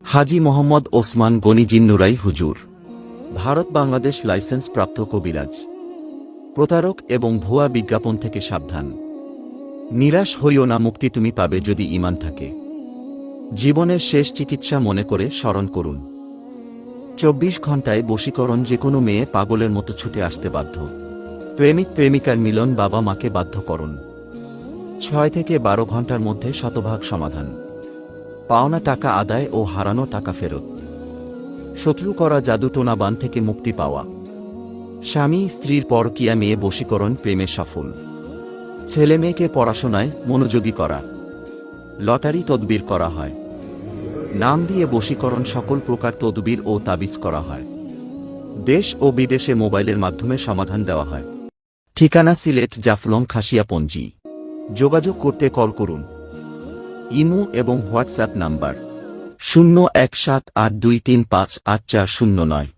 হাজী মোহাম্মদ ওসমান গনি জিন্নুরাই হুজুর, ভারত বাংলাদেশ লাইসেন্স প্রাপ্ত কবিরাজ। প্রতারক এবং ভুয়া বিজ্ঞাপন থেকে সাবধান। নিরাশ হইও না, মুক্তি তুমি পাবে যদি ঈমান থাকে। জীবনের শেষ চিকিৎসা মনে করে স্মরণ করুন। 24 ঘণ্টায় বশীকরণ, যে কোনো মেয়ে পাগলের মতো ছুটে আসতে বাধ্য। প্রেমিক প্রেমিকার মিলন, বাবা মাকে বাধ্য করুন। 6 থেকে 12 ঘণ্টার মধ্যে শতভাগ সমাধান। পাওনা টাকা আদায় ও হারানো টাকা ফেরত। শত্রু করা জাদুটোনা বান থেকে মুক্তি পাওয়া। স্বামী স্ত্রীর পরকীয়া, মেয়ে বশীকরণ, প্রেমে সফল। ছেলে মেয়েকে পড়াশোনায় মনোযোগী করা। লটারি তদবির করা হয়। নাম দিয়ে বশীকরণ, সকল প্রকার তদবির ও তাবিজ করা হয়। দেশ ও বিদেশে মোবাইলের মাধ্যমে সমাধান দেওয়া হয়। ঠিকানা সিলেট, জাফলং, খাসিয়াপঞ্জি। যোগাযোগ করতে কল করুন। ইমো এবং হোয়াটসঅ্যাপ নাম্বার 017823358409।